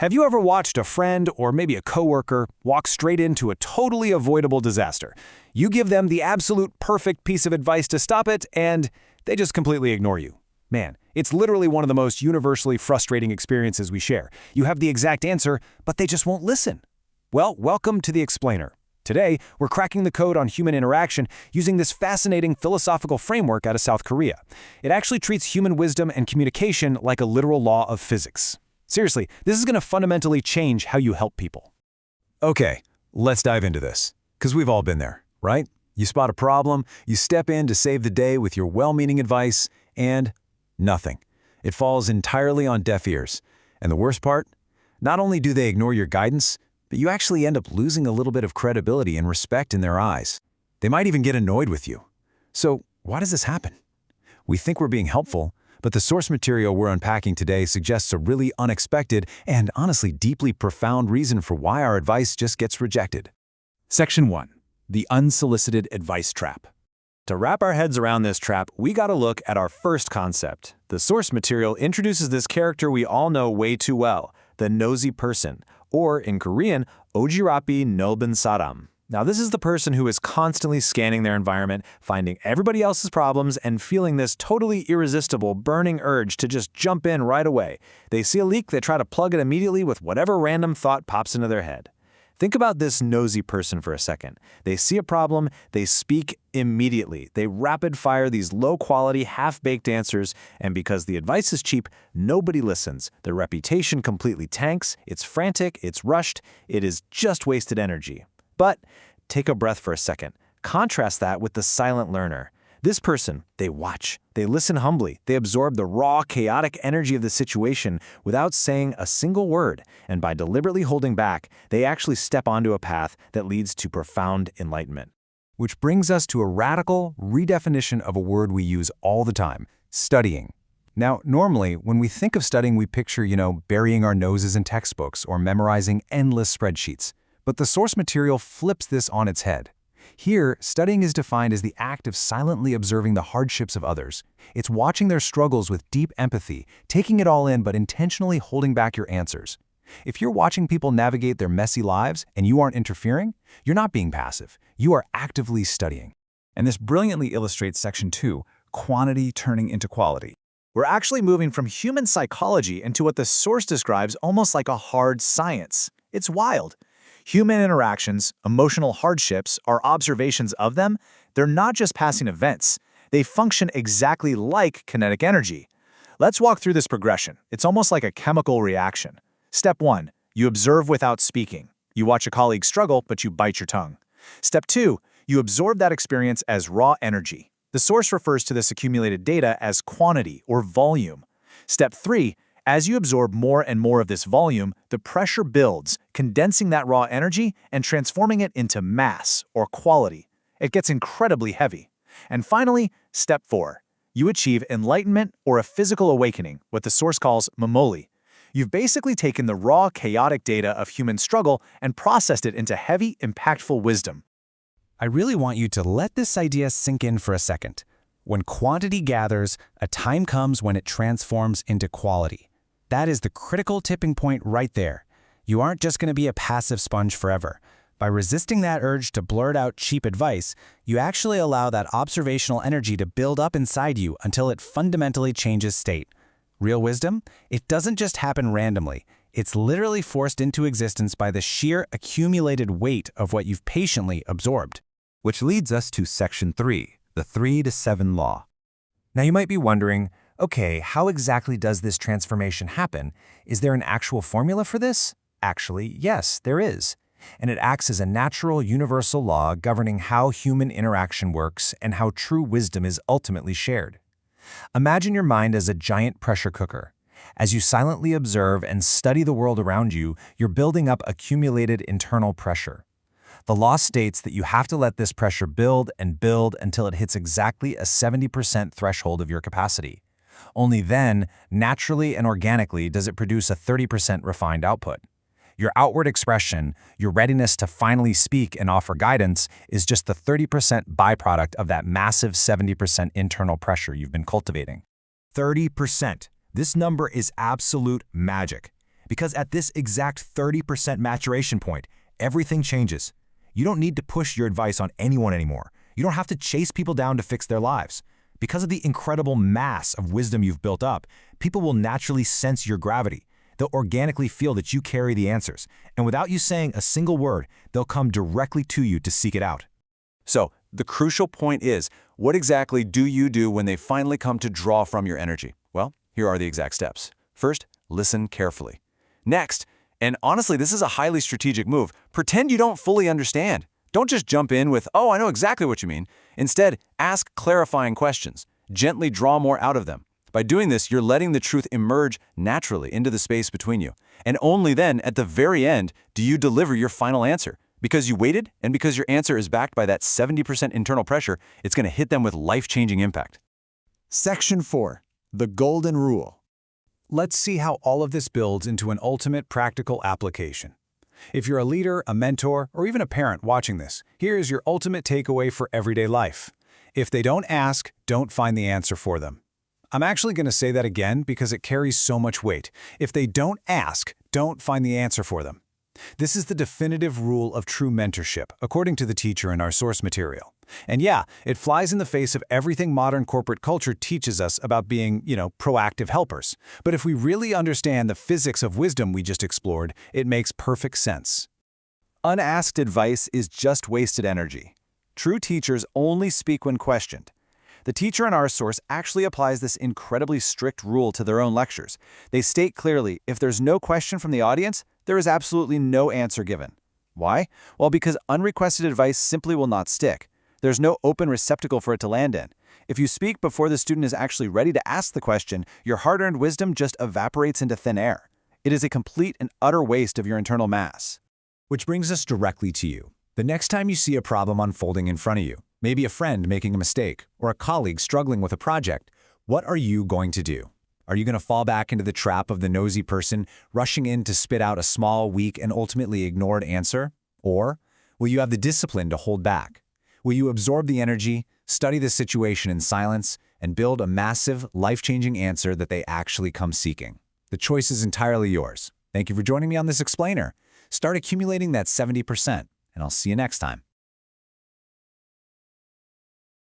Have you ever watched a friend or maybe a coworker walk straight into a totally avoidable disaster? You give them the absolute perfect piece of advice to stop it, and they just completely ignore you. Man, it's literally one of the most universally frustrating experiences we share. You have the exact answer, but they just won't listen. Well, welcome to The Explainer. Today, we're cracking the code on human interaction using this fascinating philosophical framework out of South Korea. It actually treats human wisdom and communication like a literal law of physics. Seriously, this is going to fundamentally change how you help people. Okay, let's dive into this, because we've all been there, right? You spot a problem, you step in to save the day with your well-meaning advice, and nothing. It falls entirely on deaf ears. And the worst part? Not only do they ignore your guidance, but you actually end up losing a little bit of credibility and respect in their eyes. They might even get annoyed with you. So, why does this happen? We think we're being helpful, but the source material we're unpacking today suggests a really unexpected and honestly deeply profound reason for why our advice just gets rejected. Section 1. The unsolicited advice trap. To wrap our heads around this trap, we gotta look at our first concept. The source material introduces this character we all know way too well, the nosy person, or in Korean, ojirapi nolbun saram. Now this is the person who is constantly scanning their environment, finding everybody else's problems, and feeling this totally irresistible, burning urge to just jump in right away. They see a leak, they try to plug it immediately with whatever random thought pops into their head. Think about this nosy person for a second. They see a problem, they speak immediately. They rapid-fire these low-quality, half-baked answers, and because the advice is cheap, nobody listens. Their reputation completely tanks, it's frantic, it's rushed, it is just wasted energy. But take a breath for a second. Contrast that with the silent learner. This person, they watch, they listen humbly, they absorb the raw, chaotic energy of the situation without saying a single word, and by deliberately holding back, they actually step onto a path that leads to profound enlightenment. Which brings us to a radical redefinition of a word we use all the time, studying. Now, normally, when we think of studying, we picture, burying our noses in textbooks or memorizing endless spreadsheets. But the source material flips this on its head. Here, studying is defined as the act of silently observing the hardships of others. It's watching their struggles with deep empathy, taking it all in but intentionally holding back your answers. If you're watching people navigate their messy lives and you aren't interfering, you're not being passive. You are actively studying. And this brilliantly illustrates Section 2, quantity turning into quality. We're actually moving from human psychology into what the source describes almost like a hard science. It's wild. Human interactions, emotional hardships, our observations of them, they're not just passing events. They function exactly like kinetic energy. Let's walk through this progression. It's almost like a chemical reaction. Step 1, you observe without speaking. You watch a colleague struggle, but you bite your tongue. Step 2, you absorb that experience as raw energy. The source refers to this accumulated data as quantity or volume. Step 3, as you absorb more and more of this volume, the pressure builds, condensing that raw energy and transforming it into mass or quality. It gets incredibly heavy. And finally, step 4. You achieve enlightenment or a physical awakening, what the source calls mamoli. You've basically taken the raw, chaotic data of human struggle and processed it into heavy, impactful wisdom. I really want you to let this idea sink in for a second. When quantity gathers, a time comes when it transforms into quality. That is the critical tipping point right there. You aren't just going to be a passive sponge forever. By resisting that urge to blurt out cheap advice, you actually allow that observational energy to build up inside you until it fundamentally changes state. Real wisdom? It doesn't just happen randomly. It's literally forced into existence by the sheer accumulated weight of what you've patiently absorbed. Which leads us to Section 3, the 3 to 7 law. Now you might be wondering, okay, how exactly does this transformation happen? Is there an actual formula for this? Actually, yes, there is. And it acts as a natural, universal law governing how human interaction works and how true wisdom is ultimately shared. Imagine your mind as a giant pressure cooker. As you silently observe and study the world around you, you're building up accumulated internal pressure. The law states that you have to let this pressure build and build until it hits exactly a 70% threshold of your capacity. Only then, naturally and organically, does it produce a 30% refined output. Your outward expression, your readiness to finally speak and offer guidance, is just the 30% byproduct of that massive 70% internal pressure you've been cultivating. 30%. This number is absolute magic. Because at this exact 30% maturation point, everything changes. You don't need to push your advice on anyone anymore. You don't have to chase people down to fix their lives. Because of the incredible mass of wisdom you've built up, people will naturally sense your gravity. They'll organically feel that you carry the answers, and without you saying a single word, they'll come directly to you to seek it out. So, the crucial point is, what exactly do you do when they finally come to draw from your energy? Well, here are the exact steps. First, listen carefully. Next, and honestly, this is a highly strategic move, pretend you don't fully understand. Don't just jump in with, "Oh, I know exactly what you mean." Instead, ask clarifying questions. Gently draw more out of them. By doing this, you're letting the truth emerge naturally into the space between you. And only then, at the very end, do you deliver your final answer. Because you waited, and because your answer is backed by that 70% internal pressure, it's going to hit them with life-changing impact. Section 4. The Golden Rule. Let's see how all of this builds into an ultimate practical application. If you're a leader, a mentor, or even a parent watching this, here is your ultimate takeaway for everyday life. If they don't ask, don't find the answer for them. I'm actually going to say that again because it carries so much weight. If they don't ask, don't find the answer for them. This is the definitive rule of true mentorship, according to the teacher in our source material. And yeah, it flies in the face of everything modern corporate culture teaches us about being, proactive helpers. But if we really understand the physics of wisdom we just explored, it makes perfect sense. Unasked advice is just wasted energy. True teachers only speak when questioned. The teacher in our source actually applies this incredibly strict rule to their own lectures. They state clearly, if there's no question from the audience, there is absolutely no answer given. Why? Well, because unrequested advice simply will not stick. There's no open receptacle for it to land in. If you speak before the student is actually ready to ask the question, your hard-earned wisdom just evaporates into thin air. It is a complete and utter waste of your internal mass. Which brings us directly to you. The next time you see a problem unfolding in front of you, maybe a friend making a mistake, or a colleague struggling with a project, what are you going to do? Are you going to fall back into the trap of the nosy person rushing in to spit out a small, weak, and ultimately ignored answer? Or will you have the discipline to hold back? Will you absorb the energy, study the situation in silence, and build a massive, life-changing answer that they actually come seeking? The choice is entirely yours. Thank you for joining me on this explainer. Start accumulating that 70%, and I'll see you next time.